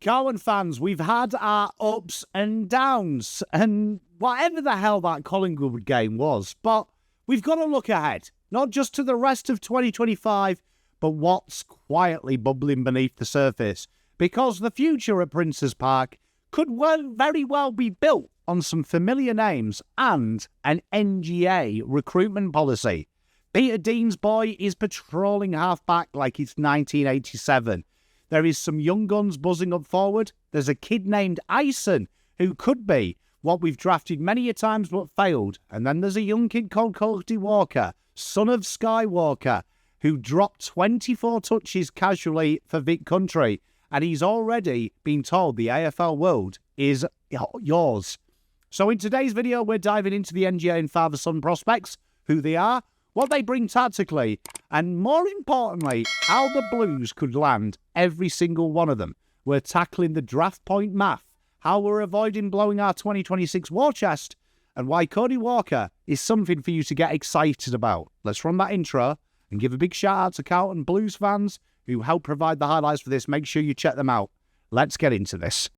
Carlton fans, we've had our ups and downs, and whatever the hell that Collingwood game was, but we've got to look ahead, not just to the rest of 2025, but what's quietly bubbling beneath the surface, because the future at Princes Park could very well be built on some familiar names and an NGA recruitment policy. Peter Dean's boy is patrolling half-back like it's 1987. There is some young guns buzzing up forward. There's a kid named Ison who could be what we've drafted many a times but failed. And then there's a young kid called Cody Walker, son of Skywalker, who dropped 24 touches casually for Vic Country. And he's already been told the AFL world is yours. So in today's video, we're diving into the NGA and father-son prospects, who they are, what they bring tactically, and more importantly, how the Blues could land every single one of them. We're tackling the draft point math, how we're avoiding blowing our 2026 war chest, and why Cody Walker is something for you to get excited about. Let's run that intro and give a big shout out to Carlton Blues fans who helped provide the highlights for this. Make sure you check them out. Let's get into this.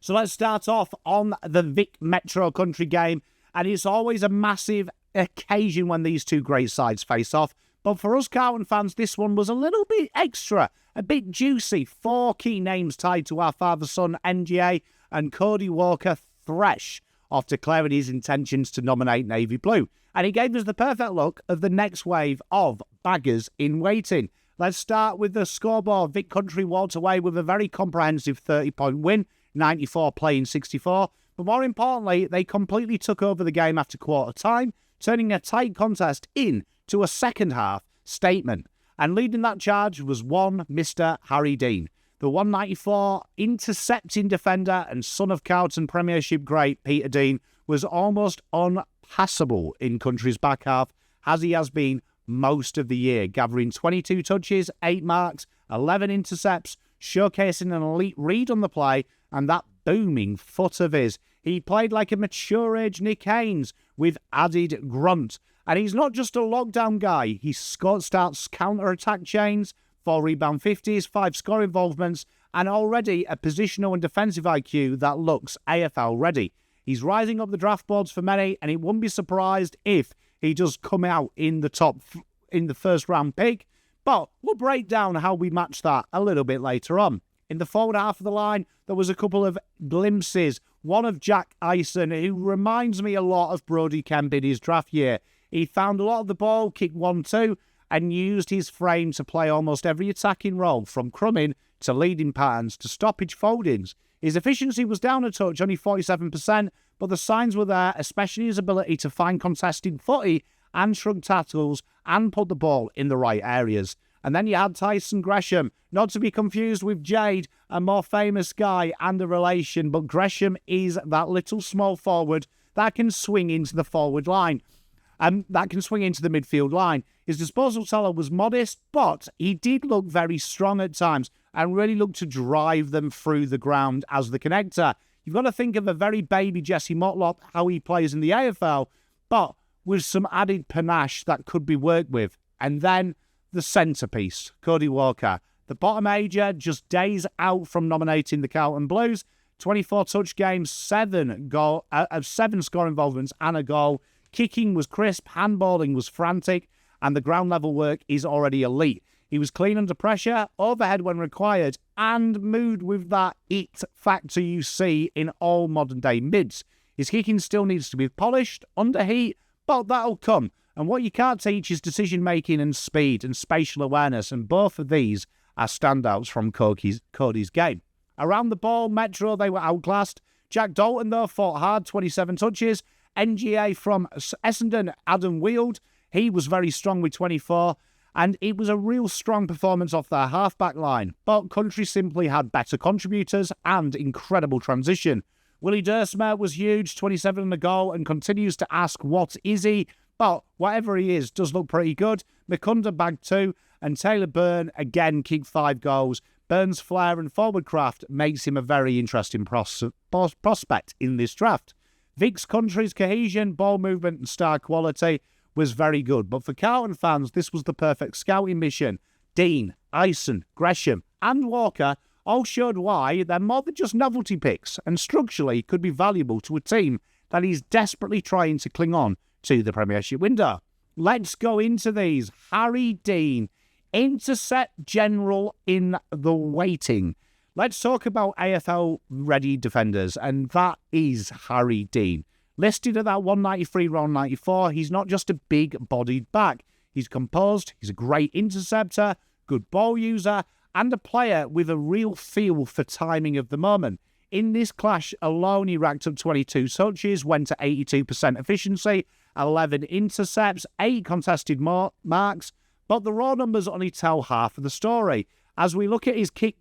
So let's start off on the Vic Metro Country game, and it's always a massive occasion when these two great sides face off. But for us Carlton fans, this one was a little bit extra, a bit juicy. 4 key names tied to our father-son NGA, and Cody Walker fresh off declaring his intentions to nominate Navy Blue. And he gave us the perfect look of the next wave of baggers in waiting. Let's start with the scoreboard. Vic Country walked away with a very comprehensive 30-point win, 94 playing 64. But more importantly, they completely took over the game after quarter time, turning a tight contest into a second half statement. And leading that charge was one Mr. Harry Dean. The 194 intercepting defender and son of Carlton Premiership great Peter Dean was almost unpassable in Country's back half, as he has been most of the year, gathering 22 touches, 8 marks, 11 intercepts, showcasing an elite read on the play and that booming foot of his. He played like a mature-age Nick Haynes with added grunt. And he's not just a lockdown guy. He starts counter-attack chains, 4 rebound 50s, 5 score involvements, and already a positional and defensive IQ that looks AFL ready. He's rising up the draft boards for many, and it wouldn't be surprised if he does come out in the first round pick. But we'll break down how we match that a little bit later on. In the forward half of the line, there was a couple of glimpses. One of Jack Ison, who reminds me a lot of Brodie Kemp in his draft year. He found a lot of the ball, kicked 1-2, and used his frame to play almost every attacking role, from crumbing to leading patterns to stoppage foldings. His efficiency was down a touch, only 47%, but the signs were there, especially his ability to find contested footy and shrug tackles and put the ball in the right areas. And then you had Tyson Gresham, not to be confused with Jade, a more famous guy and a relation, but Gresham is that little small forward that can swing into the forward line, and that can swing into the midfield line. His disposal total was modest, but he did look very strong at times and really looked to drive them through the ground as the connector. You've got to think of a very baby Jesse Motlop, how he plays in the AFL, but with some added panache that could be worked with. And then the centrepiece, Cody Walker. The bottom ager, just days out from nominating the Carlton Blues. 24 touch games, 7 score involvements and a goal. Kicking was crisp, handballing was frantic, and the ground level work is already elite. He was clean under pressure, overhead when required, and moved with that it factor you see in all modern day mids. His kicking still needs to be polished, under heat, but that'll come. And what you can't teach is decision-making and speed and spatial awareness, and both of these are standouts from Cody's game. Around the ball, Metro, they were outclassed. Jack Dalton, though, fought hard, 27 touches. NGA from Essendon, Adam Weald, he was very strong with 24, and it was a real strong performance off their half-back line. But Country simply had better contributors and incredible transition. Willie Dursmer was huge, 27 and a goal, and continues to ask, what is he? But whatever he is, does look pretty good. McCunder bagged 2, and Taylor Byrne again kicked 5 goals. Byrne's flair and forward craft makes him a very interesting prospect in this draft. Vic's Country's cohesion, ball movement and star quality was very good. But for Carlton fans, this was the perfect scouting mission. Dean, Ison, Gresham and Walker all showed why they're more than just novelty picks and structurally could be valuable to a team that is desperately trying to cling on to the Premiership window. Let's go into these. Harry Dean, intercept general in the waiting. Let's talk about AFL-ready defenders, and that is Harry Dean. Listed at that 193, round 94, he's not just a big-bodied back. He's composed, he's a great interceptor, good ball user, and a player with a real feel for timing of the moment. In this clash alone, he racked up 22 touches, went to 82% efficiency, 11 intercepts, 8 contested marks, but the raw numbers only tell half of the story. As we look at his kick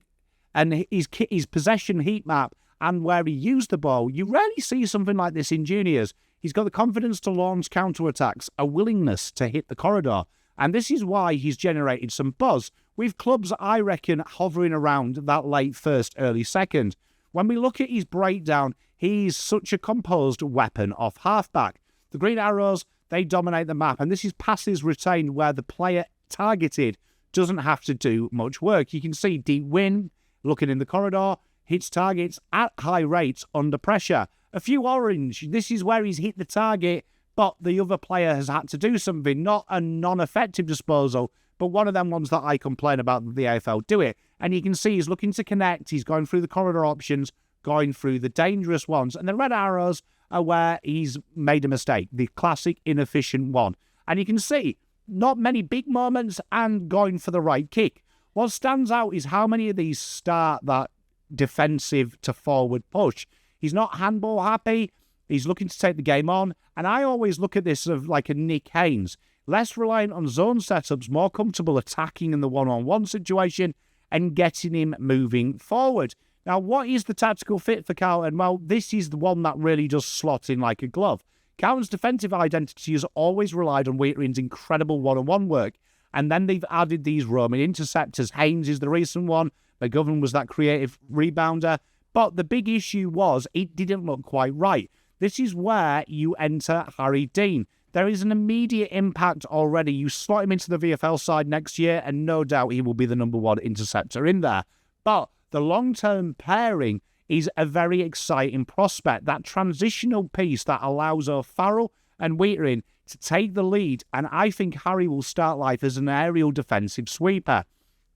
and his possession heat map and where he used the ball, you rarely see something like this in juniors. He's got the confidence to launch counterattacks, a willingness to hit the corridor, and this is why he's generated some buzz, with clubs, I reckon, hovering around that late first, early second. When we look at his breakdown, he's such a composed weapon off halfback. The Green Arrows, they dominate the map, and this is passes retained where the player targeted doesn't have to do much work. You can see deep win, looking in the corridor, hits targets at high rates under pressure. A few orange, this is where he's hit the target, but the other player has had to do something. Not a non-effective disposal, but one of them ones that I complain about that the AFL do it. And you can see he's looking to connect, he's going through the corridor options, going through the dangerous ones. And the red arrows are where he's made a mistake, the classic inefficient one. And you can see not many big moments and going for the right kick. What stands out is how many of these start that defensive to forward push. He's not handball happy. He's looking to take the game on. And I always look at this of like a Nick Haynes. Less reliant on zone setups, more comfortable attacking in the one-on-one situation and getting him moving forward. Now, what is the tactical fit for Carlton? Well, this is the one that really does slot in like a glove. Carlton's defensive identity has always relied on Wheatering's incredible one-on-one work. And then they've added these roaming interceptors. Haynes is the recent one. McGovern was that creative rebounder. But the big issue was it didn't look quite right. This is where you enter Harry Dean. There is an immediate impact already. You slot him into the VFL side next year, and no doubt he will be the number one interceptor in there. But the long-term pairing is a very exciting prospect. That transitional piece that allows O'Farrell and Wheatering to take the lead, and I think Harry will start life as an aerial defensive sweeper.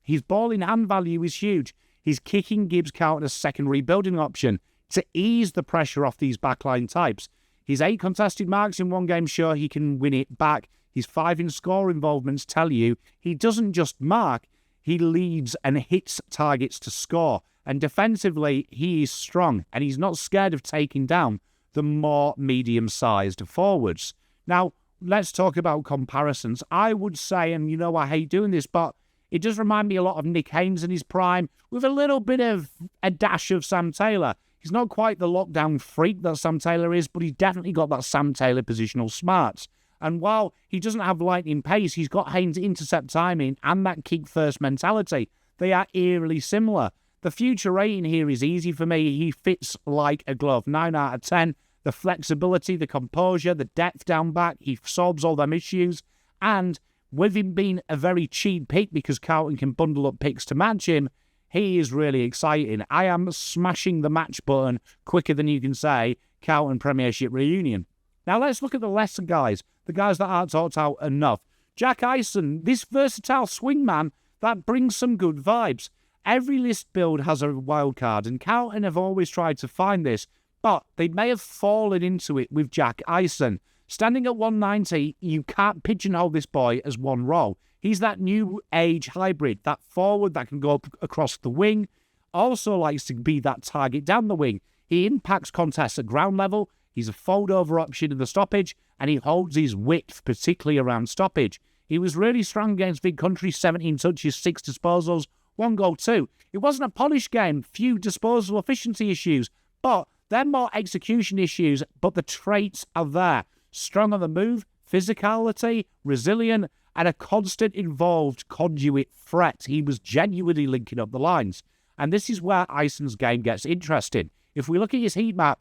His ball-in-hand value is huge. His kicking gives Carlton a second rebuilding option to ease the pressure off these backline types. His 8 contested marks in one game show he can win it back. His 5 in score involvements tell you he doesn't just mark, he leads and hits targets to score. And defensively, he is strong, and he's not scared of taking down the more medium-sized forwards. Now, let's talk about comparisons. I would say, and you know I hate doing this, but it does remind me a lot of Nick Haynes in his prime, with a little bit of a dash of Sam Taylor. He's not quite the lockdown freak that Sam Taylor is, but he's definitely got that Sam Taylor positional smarts. And while he doesn't have lightning pace, he's got Haynes' intercept timing and that kick-first mentality. They are eerily similar. The future rating here is easy for me. He fits like a glove. 9 out of 10. The flexibility, the composure, the depth down back, he solves all them issues. And with him being a very cheap pick because Carlton can bundle up picks to match him, he is really exciting. I am smashing the match button quicker than you can say Carlton Premiership reunion. Now let's look at the lesser guys, the guys that aren't talked out enough. Jack Ison, this versatile swingman that brings some good vibes. Every list build has a wild card, and Carlton have always tried to find this, but they may have fallen into it with Jack Ison. Standing at 190, you can't pigeonhole this boy as one role. He's that new age hybrid, that forward that can go across the wing, also likes to be that target down the wing. He impacts contests at ground level, he's a fold-over option in the stoppage, and he holds his width, particularly around stoppage. He was really strong against Vic Country, 17 touches, 6 disposals, 1 goal, 2. It wasn't a polished game, few disposal efficiency issues, but they're more execution issues, but the traits are there. Strong on the move, physicality, resilient, and a constant involved conduit threat. He was genuinely linking up the lines. And this is where Ison's game gets interesting. If we look at his heat map,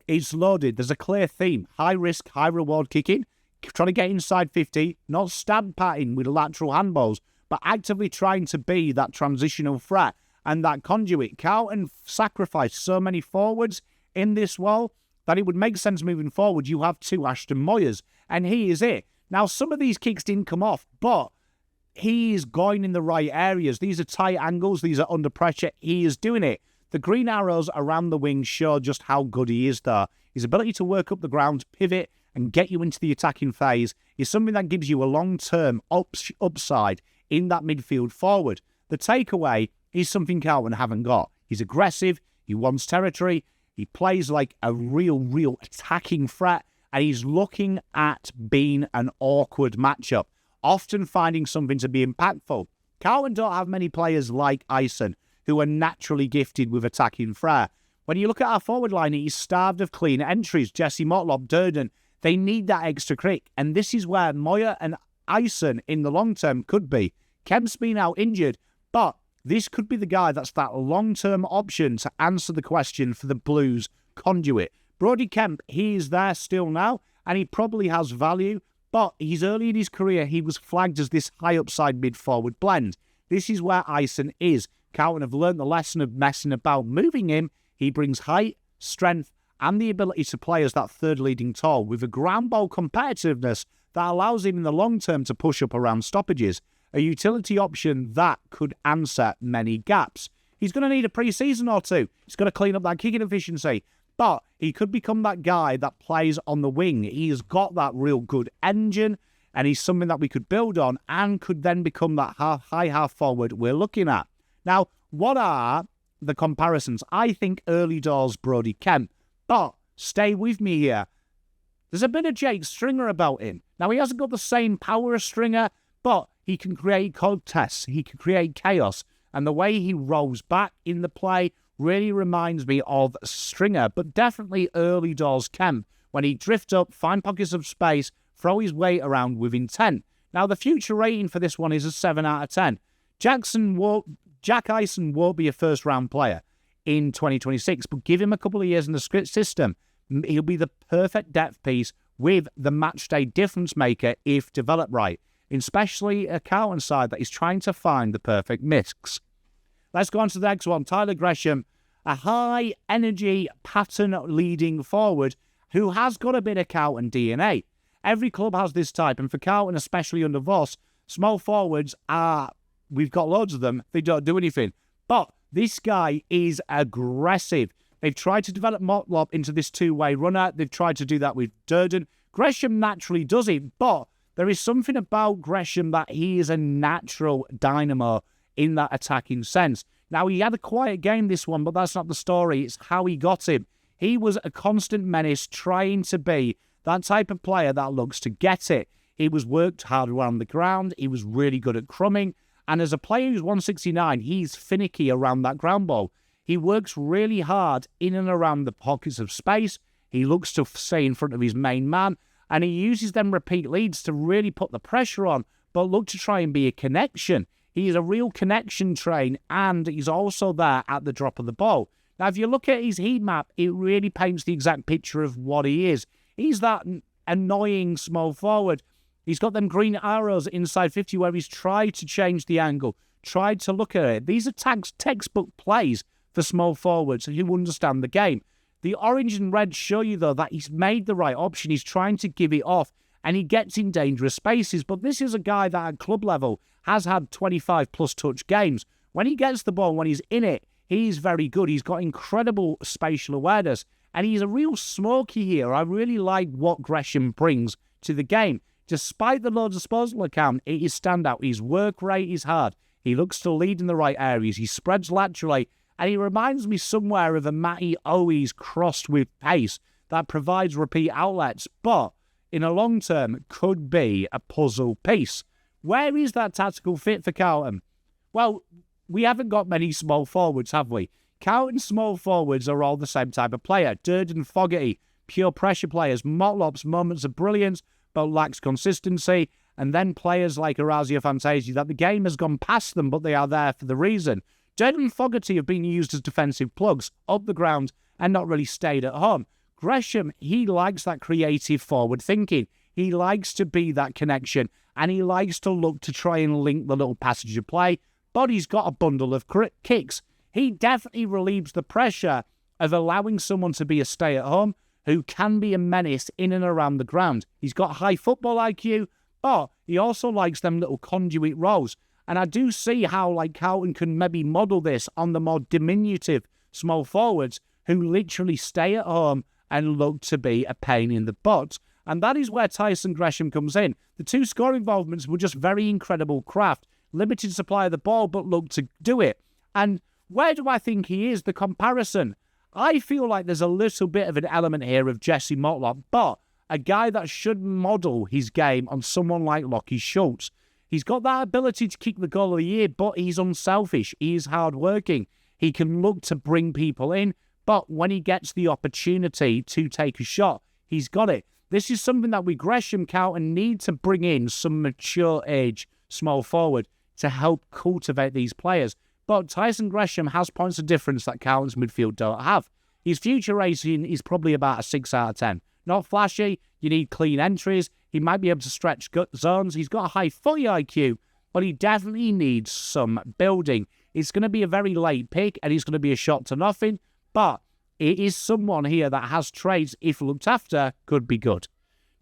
it's loaded. There's a clear theme. High risk, high reward kicking. trying to get inside 50, not stab patting with lateral handballs, but actively trying to be that transitional threat and that conduit. Carlton sacrificed so many forwards in this role that it would make sense moving forward. You have 2 Ashton Moyers, and he is it. Now, some of these kicks didn't come off, but he is going in the right areas. These are tight angles. These are under pressure. He is doing it. The green arrows around the wings show just how good he is there. His ability to work up the ground, pivot, and get you into the attacking phase is something that gives you a long-term upside in that midfield forward. The takeaway is something Carlton haven't got. He's aggressive. He wants territory. He plays like a real attacking threat, and he's looking at being an awkward matchup, often finding something to be impactful. Carlton don't have many players like Ison who are naturally gifted with attacking flair. When you look at our forward line, he's starved of clean entries. Jesse Motlop, Durden, they need that extra kick, and this is where Moya and Ison in the long term could be. Kemp's been out injured, but this could be the guy that's that long-term option to answer the question for the Blues conduit. Brodie Kemp, he is there still now, and he probably has value, but he's early in his career. He was flagged as this high-upside mid-forward blend. This is where Ison is. Carlton have learned the lesson of messing about. Moving him, he brings height, strength, and the ability to play as that third leading tall with a ground ball competitiveness that allows him in the long term to push up around stoppages. A utility option that could answer many gaps. He's going to need a pre-season or two. He's got to clean up that kicking efficiency. But he could become that guy that plays on the wing. He has got that real good engine, and he's something that we could build on and could then become that high half forward we're looking at. Now, what are the comparisons? I think early doors Brodie Kemp, but stay with me here. There's a bit of Jake Stringer about him. Now, he hasn't got the same power as Stringer, but he can create contests. He can create chaos. And the way he rolls back in the play really reminds me of Stringer, but definitely early doors Kemp, when he drift up, find pockets of space, throw his weight around with intent. Now, the future rating for this one is a 7 out of 10. Jack Ison won't be a first-round player in 2026, but give him a couple of years in the script system. He'll be the perfect depth piece with the matchday difference maker if developed right, especially a Carlton side that is trying to find the perfect mix. Let's go on to the next one. Tyler Gresham, a high-energy, pattern-leading forward who has got a bit of Carlton DNA. Every club has this type, and for Carlton, especially under Voss, small forwards we've got loads of them, they don't do anything. But this guy is aggressive. They've tried to develop Motlop into this two-way runner. They've tried to do that with Durden. Gresham naturally does it, but there is something about Gresham that he is a natural dynamo in that attacking sense. Now, he had a quiet game this one, but that's not the story. It's how he got him. He was a constant menace trying to be that type of player that looks to get it. He was worked hard around the ground. He was really good at crumbing. And as a player who's 169, he's finicky around that ground ball. He works really hard in and around the pockets of space. He looks to stay in front of his main man. And he uses them repeat leads to really put the pressure on, but look to try and be a connection. He's a real connection train, and he's also there at the drop of the ball. Now, if you look at his heat map, it really paints the exact picture of what he is. He's that annoying small forward. He's got them green arrows inside 50 where he's tried to change the angle, tried to look at it. These are textbook plays for small forwards who understand the game. The orange and red show you, though, that he's made the right option. He's trying to give it off, and he gets in dangerous spaces. But this is a guy that at club level has had 25-plus touch games. When he gets the ball, when he's in it, he's very good. He's got incredible spatial awareness, and he's a real smoky here. I really like what Gresham brings to the game. Despite the low disposal account, it is standout. His work rate is hard. He looks to lead in the right areas. He spreads laterally, and he reminds me somewhere of a Matty Owies crossed with pace that provides repeat outlets, but in a long term could be a puzzle piece. Where is that tactical fit for Carlton? Well, we haven't got many small forwards, have we? Carlton small forwards are all the same type of player. Durden, Fogarty, pure pressure players. Motlop's moments of brilliance, but lacks consistency. And then players like Orazio Fantasia that the game has gone past them, but they are there for the reason. Durden and Fogarty have been used as defensive plugs up the ground and not really stayed at home. Gresham, he likes that creative forward thinking. He likes to be that connection, and he likes to look to try and link the little passage of play, but he's got a bundle of kicks. He definitely relieves the pressure of allowing someone to be a stay-at-home who can be a menace in and around the ground. He's got high football IQ, but he also likes them little conduit roles. And I do see how like Carlton can maybe model this on the more diminutive small forwards who literally stay at home and look to be a pain in the butt. And that is where Tyson Gresham comes in. The two score involvements were just very incredible craft. Limited supply of the ball, but look to do it. And where do I think he is? The comparison. I feel like there's a little bit of an element here of Jesse Motlop, but a guy that should model his game on someone like Lockie Schultz. He's got that ability to kick the goal of the year, but he's unselfish. He is hardworking. He can look to bring people in, but when he gets the opportunity to take a shot, he's got it. This is something that we Gresham Carlton need to bring in some mature age small forward to help cultivate these players. But Tyson Gresham has points of difference that Carlton's midfield don't have. His future rating is probably about a 6 out of 10. Not flashy, you need clean entries, he might be able to stretch zones, he's got a high footy IQ, but he definitely needs some building. It's going to be a very late pick and he's going to be a shot to nothing, but it is someone here that has traits, if looked after, could be good.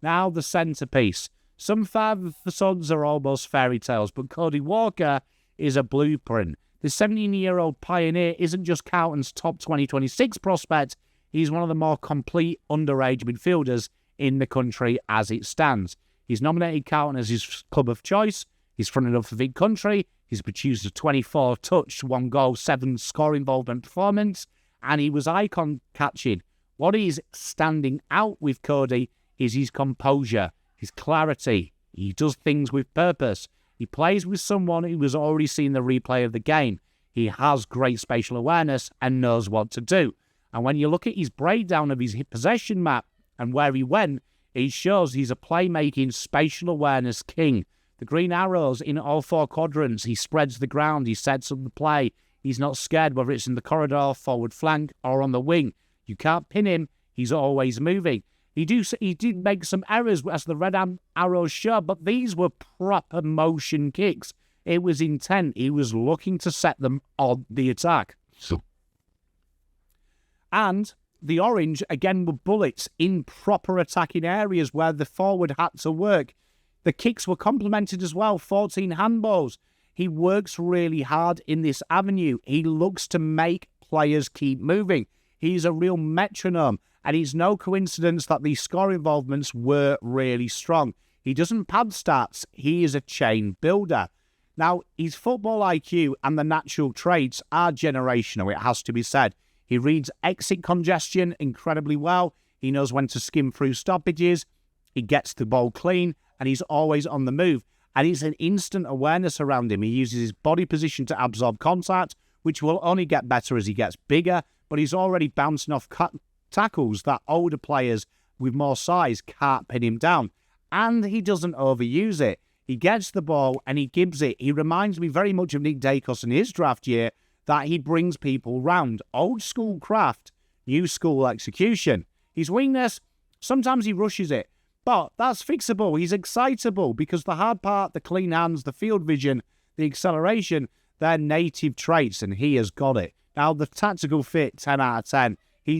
Now the centrepiece. Some father sons are almost fairy tales, but Cody Walker is a blueprint. The 17-year-old pioneer isn't just Carlton's top 2026 prospect, he's one of the more complete underage midfielders in the country as it stands. He's nominated Carlton as his club of choice, he's fronted up for Vic Country, he's produced a 24-touch, 1-goal, 7-score involvement performance, and he was icon catching. What is standing out with Cody is his composure, his clarity. He does things with purpose. He plays with someone who has already seen the replay of the game. He has great spatial awareness and knows what to do. And when you look at his breakdown of his possession map and where he went, it shows he's a playmaking spatial awareness king. The green arrows in all 4 quadrants, he spreads the ground, he sets up the play. He's not scared whether it's in the corridor, forward flank, or on the wing. You can't pin him, he's always moving. He did make some errors as the red arrows show, but these were proper motion kicks. It was intent. He was looking to set them on the attack. And the orange, again, were bullets in proper attacking areas where the forward had to work. The kicks were complemented as well, 14 handballs. He works really hard in this avenue. He looks to make players keep moving. He's a real metronome. And it's no coincidence that these score involvements were really strong. He doesn't pad stats, he is a chain builder. Now, his football IQ and the natural traits are generational, it has to be said. He reads exit congestion incredibly well. He knows when to skim through stoppages. He gets the ball clean, and he's always on the move. And it's an instant awareness around him. He uses his body position to absorb contact, which will only get better as he gets bigger, but he's already bouncing off tackles that older players with more size can't pin him down. And he doesn't overuse it. He gets the ball and he gives it. He reminds me very much of Nick Dacos in his draft year, that he brings people round. Old school craft, new school execution. His weakness, sometimes he rushes it, but that's fixable. He's excitable because the hard part, the clean hands, the field vision, the acceleration, they're native traits and he has got it. Now the tactical fit, 10 out of 10.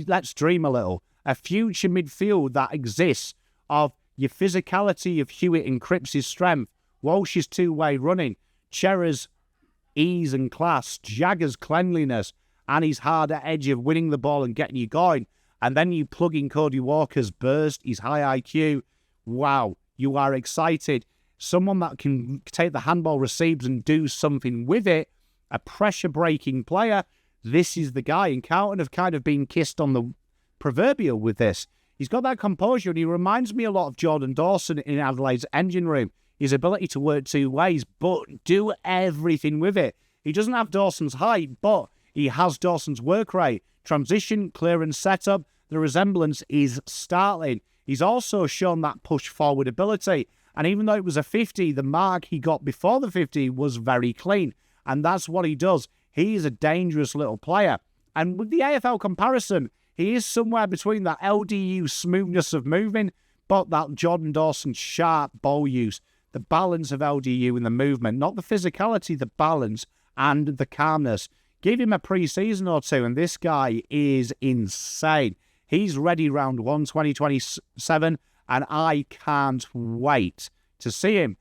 Let's dream a little. A future midfield that exists of your physicality of Hewitt and Cripps' strength, Walsh's two-way running, Cherr's ease and class, Jagger's cleanliness, and his harder edge of winning the ball and getting you going. And then you plug in Cody Walker's burst, his high IQ. Wow, you are excited. Someone that can take the handball receives and do something with it. A pressure-breaking player. This is the guy, and Carlton have kind of been kissed on the proverbial with this. He's got that composure, and he reminds me a lot of Jordan Dawson in Adelaide's engine room. His ability to work 2 ways, but do everything with it. He doesn't have Dawson's height, but he has Dawson's work rate. Transition, clearance, setup, the resemblance is startling. He's also shown that push-forward ability, and even though it was a 50, the mark he got before the 50 was very clean, and that's what he does. He is a dangerous little player. And with the AFL comparison, he is somewhere between that LDU smoothness of moving, But that Jordan Dawson sharp ball use, the balance of LDU in the movement, not the physicality, the balance and the calmness. Give him a pre-season or two, and this guy is insane. He's ready round 1, 2027, and I can't wait to see him.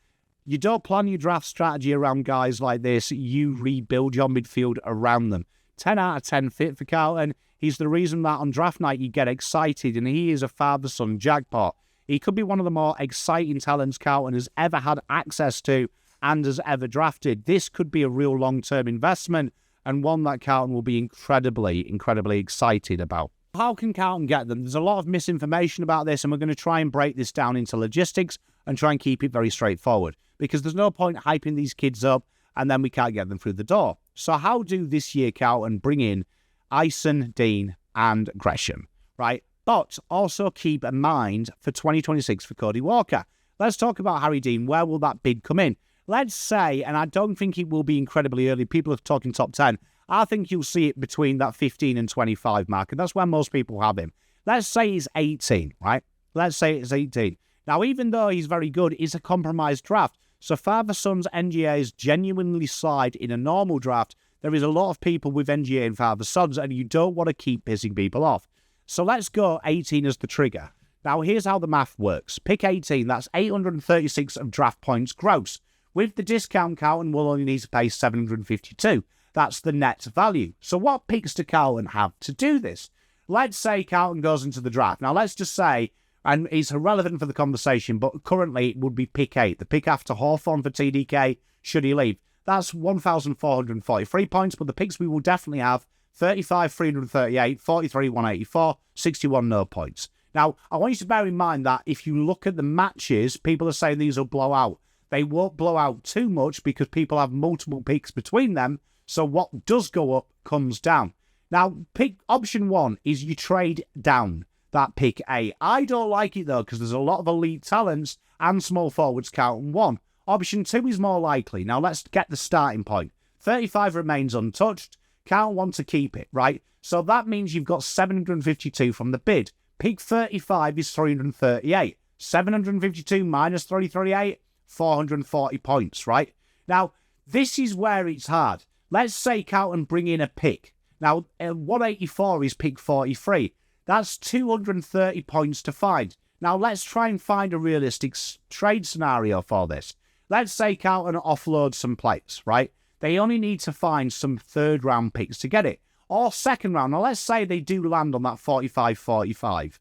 You don't plan your draft strategy around guys like this. You rebuild your midfield around them. 10 out of 10 fit for Carlton. He's the reason that on draft night you get excited, and he is a father-son jackpot. He could be one of the more exciting talents Carlton has ever had access to and has ever drafted. This could be a real long-term investment and one that Carlton will be incredibly, incredibly excited about. How can Carlton get them? There's a lot of misinformation about this, and we're going to try and break this down into logistics and try and keep it very straightforward, because there's no point hyping these kids up and then we can't get them through the door. So how do this year Carlton bring in Ison, Dean and Gresham, right? But also keep in mind for 2026 for Cody Walker. Let's talk about Harry Dean. Where will that bid come in? Let's say, and I don't think it will be incredibly early, people are talking top 10. I think you'll see it between that 15 and 25 mark, and that's where most people have him. Let's say he's 18, right? Let's say it's 18. Now, even though he's very good, it's a compromised draft. So father-son's NGAs genuinely slide in a normal draft. There is a lot of people with NGA and father-sons, and you don't want to keep pissing people off. So let's go 18 as the trigger. Now, here's how the math works. Pick 18, that's 836 of draft points gross. With the discount, Carlton will only need to pay 752. That's the net value. So what picks do Carlton have to do this? Let's say Carlton goes into the draft. Now, let's just say, and it's irrelevant for the conversation, but currently it would be pick 8. The pick after Hawthorn for TDK, should he leave. That's 1,443 points, but the picks we will definitely have 35, 338, 43, 184, 61, no points. Now, I want you to bear in mind that if you look at the matches, people are saying these will blow out. They won't blow out too much because people have multiple picks between them, so what does go up comes down. Now, pick option 1 is you trade down that pick 8. I don't like it, though, because there's a lot of elite talents and small forwards Carlton 1. Option 2 is more likely. Now, let's get the starting point. 35 remains untouched. Carlton want to keep it, right? So that means you've got 752 from the bid. Pick 35 is 338. 752 minus 338, 440 points, right? Now, this is where it's hard. Let's say Carlton bring in a pick. Now, 184 is pick 43. That's 230 points to find. Now, let's try and find a realistic trade scenario for this. Let's say Carlton offload some players, right? They only need to find some third-round picks to get it. Or second round. Now, let's say they do land on that 44 and 45.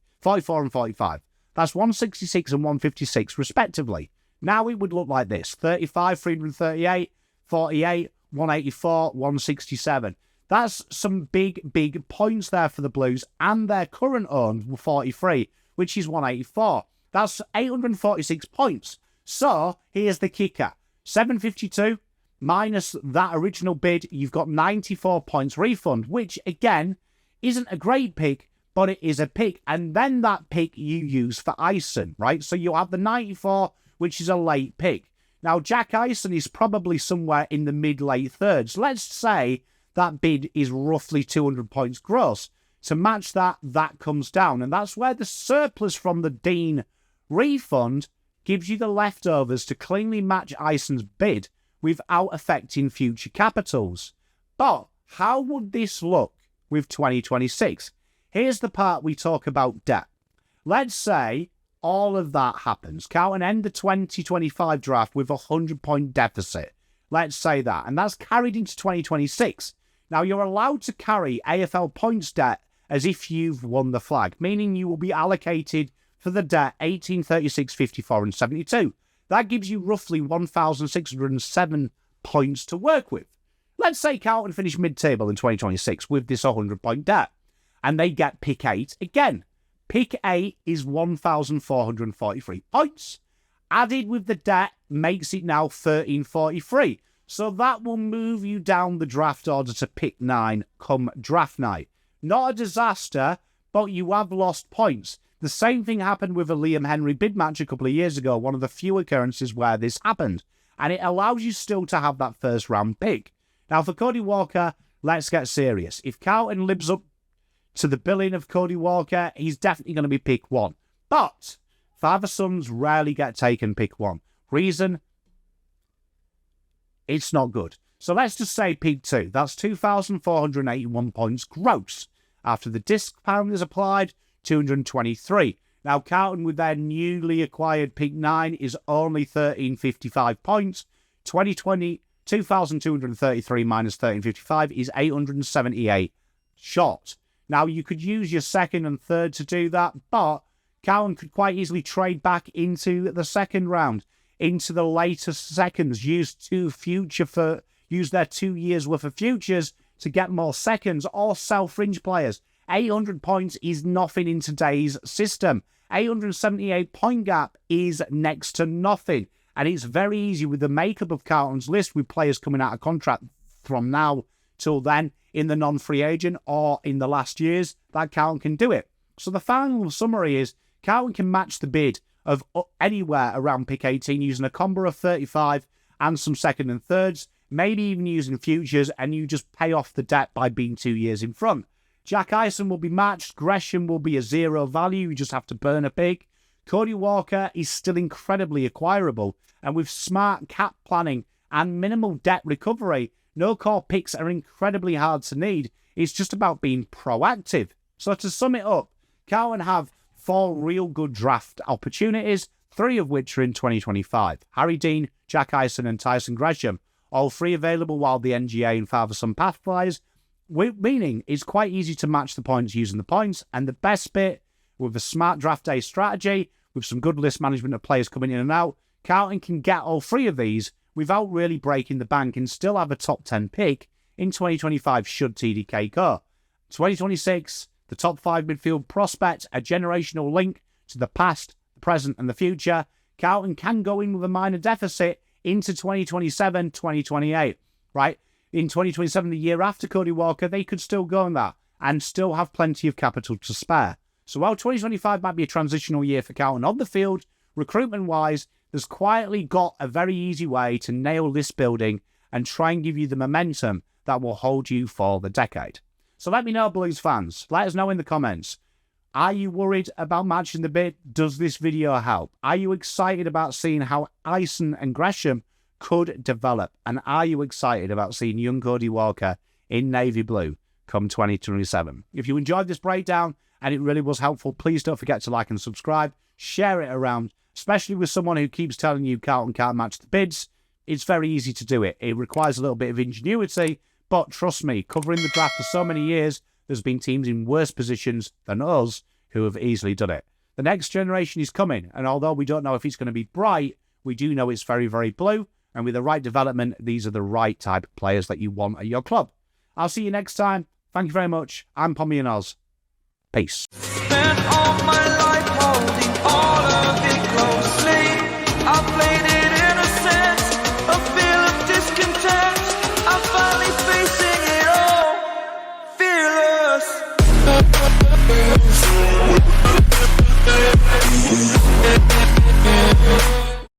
That's 166 and 156, respectively. Now it would look like this. 35, 338, 48, 184, 167. That's some big, big points there for the Blues, and their current own 43, which is 184. That's 846 points. So here's the kicker. 752 minus that original bid, you've got 94 points refund, which, again, isn't a great pick, but it is a pick. And then that pick you use for Ison, right? So you have the 94, which is a late pick. Now, Jack Ison is probably somewhere in the mid-late thirds. Let's say that bid is roughly 200 points gross. To match that, that comes down. And that's where the surplus from the Dean refund gives you the leftovers to cleanly match Ison's bid without affecting future capitals. But how would this look with 2026? Here's the part we talk about debt. Let's say all of that happens. Carlton end the 2025 draft with a 100-point deficit. Let's say that. And that's carried into 2026. Now, you're allowed to carry AFL points debt as if you've won the flag, meaning you will be allocated for the debt 18, 36, 54, and 72. That gives you roughly 1,607 points to work with. Let's say Carlton finish mid-table in 2026 with this 100-point debt, and they get pick 8 again. Pick 8 is 1,443 points. Added with the debt makes it now 1,343. So that will move you down the draft order to pick 9 come draft night. Not a disaster, but you have lost points. The same thing happened with a Liam Henry bid match a couple of years ago, one of the few occurrences where this happened. And it allows you still to have that first round pick. Now for Cody Walker, let's get serious. If Carlton lives up to the billing of Cody Walker, he's definitely going to be pick 1. But Father sons rarely get taken pick 1. Reason? It's not good. So let's just say pick 2. That's 2,481 points gross. After the discount is applied, 223. Now, Carlton with their newly acquired pick 9 is only 1,355 points. 2,233 minus 1,355 is 878 short. Now, you could use your second and third to do that, but Carlton could quite easily trade back into the second round, into the later seconds, use their 2 years worth of futures to get more seconds, or sell fringe players. 800 points is nothing in today's system. 878 point gap is next to nothing. And it's very easy with the makeup of Carlton's list, with players coming out of contract from now till then in the non-free agent or in the last years, that Carlton can do it. So the final summary is Carlton can match the bid of anywhere around pick 18 using a combo of 35 and some second and thirds, maybe even using futures, and you just pay off the debt by being 2 years in front. Jack Ison will be matched. Gresham will be a 0 value. You just have to burn a pick. Cody Walker is still incredibly acquirable, and with smart cap planning and minimal debt recovery, no core picks are incredibly hard to need. It's just about being proactive. So to sum it up, Carlton have 4 real good draft opportunities, 3 of which are in 2025. Harry Dean, Jack Ison and Tyson Gresham, all 3 available while the NGA and father-son path flies, meaning it's quite easy to match the points using the points. And the best bit, with a smart draft day strategy, with some good list management of players coming in and out, Carlton can get all 3 of these without really breaking the bank and still have a top 10 pick in 2025 should TDK go. 2026, the top 5 midfield prospect, a generational link to the past, the present and the future. Carlton can go in with a minor deficit into 2027, 2028, right? In 2027, the year after Cody Walker, they could still go on that and still have plenty of capital to spare. So while 2025 might be a transitional year for Carlton on the field, recruitment-wise, there's quietly got a very easy way to nail list building and try and give you the momentum that will hold you for the decade. So let me know, Blues fans. Let us know in the comments. Are you worried about matching the bid? Does this video help? Are you excited about seeing how Ison and Gresham could develop? And are you excited about seeing young Cody Walker in navy blue come 2027? If you enjoyed this breakdown and it really was helpful, please don't forget to like and subscribe. Share it around, especially with someone who keeps telling you Carlton can't match the bids. It's very easy to do it. It requires a little bit of ingenuity, but trust me, covering the draft for so many years, there's been teams in worse positions than us who have easily done it. The next generation is coming, and although we don't know if it's going to be bright, we do know it's very, very blue, and with the right development, these are the right type of players that you want at your club. I'll see you next time. Thank you very much. I'm PommyInOz. Peace.